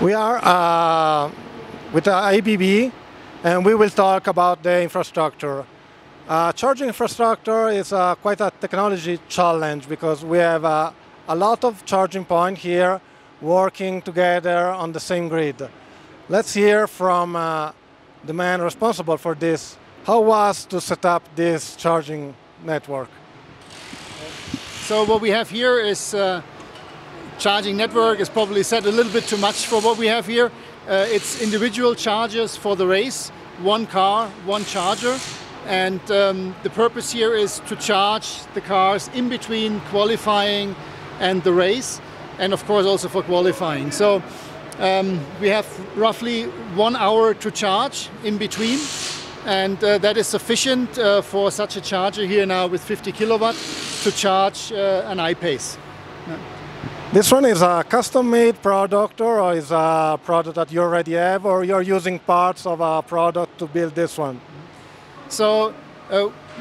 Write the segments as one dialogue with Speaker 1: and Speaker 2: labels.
Speaker 1: We are with ABB, and we will talk about the infrastructure. Charging infrastructure is quite a technology challenge because we have a lot of charging points here working together on the same grid. Let's hear from the man responsible for this. How was to set up this charging network?
Speaker 2: So what we have here is charging network is probably said a little bit too much for what we have here. It's individual chargers for the race, one car, one charger. And the purpose here is to charge the cars in between qualifying and the race, and of course also for qualifying. So we have roughly 1 hour to charge in between, and that is sufficient for such a charger here now with 50 kilowatt to charge an I-Pace. Yeah.
Speaker 1: This one is a custom-made product, or is a product that you already have, or you're using parts of a product to build this one?
Speaker 2: So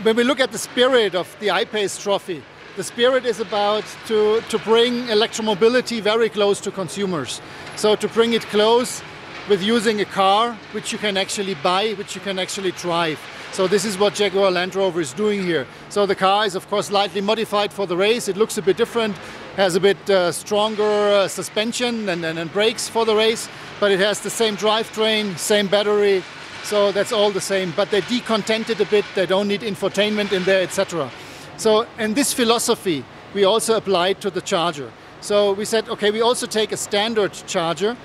Speaker 2: when we look at the spirit of the I-Pace trophy, the spirit is about to bring electromobility very close to consumers. So to bring it close with using a car which you can actually buy, which you can actually drive. So this is what Jaguar Land Rover is doing here. So the car is of course slightly modified for the race. It looks a bit different, has a bit stronger suspension and brakes for the race, but it has the same drivetrain, same battery. So that's all the same, but they decontented a bit, they don't need infotainment in there, etc. So, and this philosophy we also applied to the charger. So we said, okay, we also take a standard charger,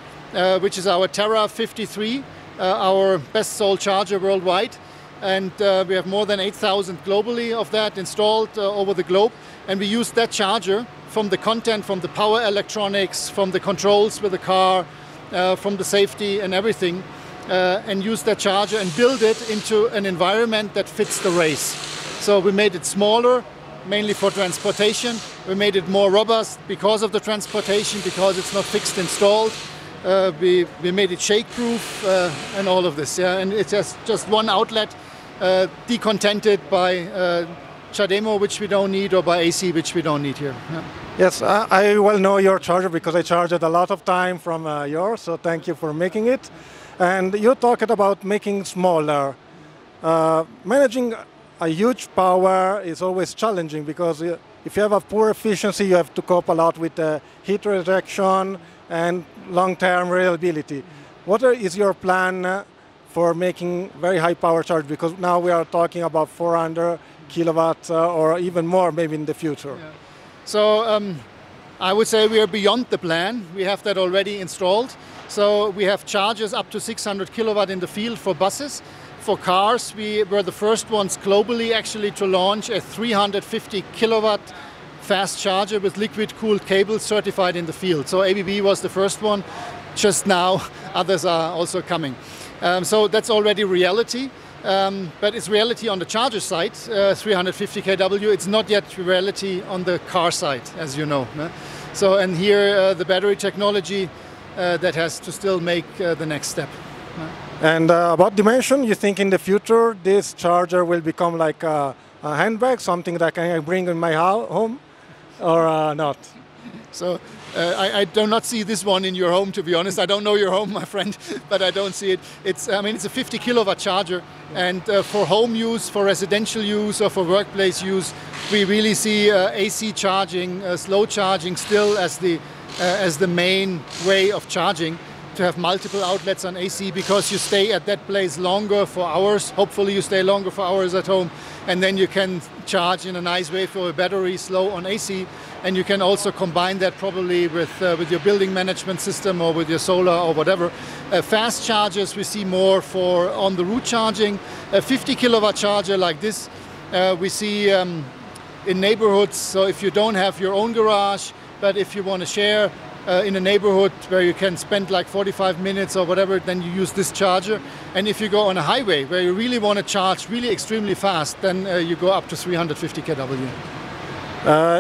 Speaker 2: which is our Terra 53, our best sold charger worldwide. And we have more than 8,000 globally of that installed over the globe. And we use that charger from the content, from the power electronics, from the controls with the car, from the safety and everything. And use that charger and build it into an environment that fits the race. So we made it smaller, mainly for transportation. We made it more robust because of the transportation, because it's not fixed installed. We made it shake-proof and all of this. Yeah? And it's just one outlet, decontented by CHAdeMO, which we don't need, or by AC, which we don't need here. Yeah.
Speaker 1: Yes, I well know your charger because I charged it a lot of time from yours, so thank you for making it. And you talked about making smaller. Managing a huge power is always challenging because if you have a poor efficiency, you have to cope a lot with heat rejection and long-term reliability. What is your plan for making very high power charge? Because now we are talking about 400 kilowatts or even more maybe in the future.
Speaker 2: Yeah. So I would say we are beyond the plan. We have that already installed. So we have chargers up to 600 kilowatt in the field for buses. For cars, we were the first ones globally actually to launch a 350 kilowatt fast charger with liquid cooled cables certified in the field. So ABB was the first one. Just now, others are also coming. So that's already reality. But it's reality on the charger side, 350 kW. It's not yet reality on the car side, as you know. So, and here the battery technology that has to still make the next step.
Speaker 1: And about dimension, you think in the future this charger will become like a handbag, something that I can bring in my home, or not?
Speaker 2: So I do not see this one in your home, to be honest. I don't know your home, my friend, but I don't see it. It's, I mean, it's a 50 kilowatt charger, and for home use, for residential use, or for workplace use, we really see AC charging, slow charging still as the main way of charging, to have multiple outlets on AC, because you stay at that place longer for hours. Hopefully you stay longer for hours at home, and then you can charge in a nice way for a battery slow on AC, and you can also combine that probably with your building management system or with your solar or whatever. Fast chargers we see more for on the route charging. A 50 kilowatt charger like this we see in neighborhoods. So if you don't have your own garage, but if you want to share in a neighborhood where you can spend like 45 minutes or whatever, then you use this charger. And if you go on a highway where you really want to charge really extremely fast, then you go up to 350 kW.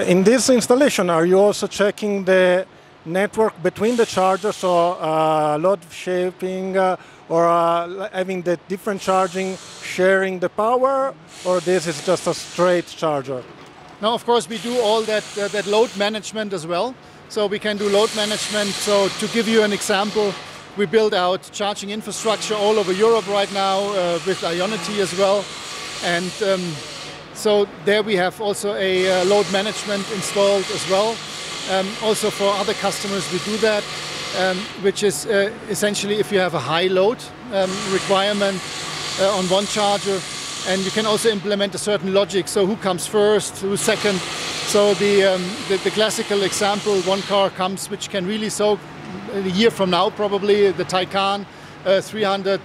Speaker 1: In this installation, are you also checking the network between the chargers, or load shaping, or having the different charging sharing the power, or this is just a straight charger?
Speaker 2: Now, of course, we do all that load management as well. So we can do load management. So to give you an example, we build out charging infrastructure all over Europe right now with Ionity as well. And so there we have also a load management installed as well. Also for other customers we do that, which is essentially if you have a high load requirement on one charger, and you can also implement a certain logic. So who comes first, who's second? So the classical example, one car comes which can really soak a year from now probably, the Taycan, 300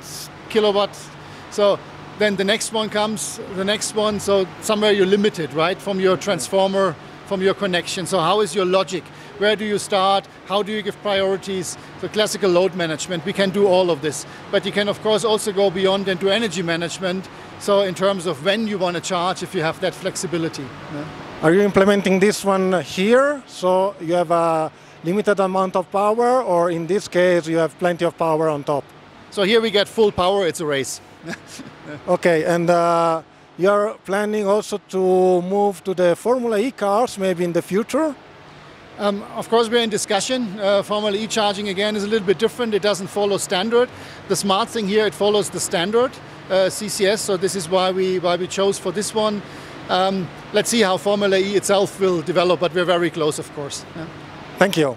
Speaker 2: kilowatts. So then the next one comes, the next one, so somewhere you're limited, right, from your transformer, from your connection. So how is your logic? Where do you start? How do you give priorities? The classical load management, we can do all of this. But you can of course also go beyond and do energy management. So in terms of when you want to charge, if you have that flexibility. Yeah.
Speaker 1: Are you implementing this one here? So you have a limited amount of power, or in this case you have plenty of power on top?
Speaker 2: So here we get full power, it's a race.
Speaker 1: Okay, and you're planning also to move to the Formula E cars maybe in the future?
Speaker 2: Of course we're in discussion. Formula E charging again is a little bit different. It doesn't follow standard. The smart thing here, it follows the standard CCS, so this is why we chose for this one. Let's see how Formula E itself will develop, but we're very close of course. Yeah.
Speaker 1: Thank you.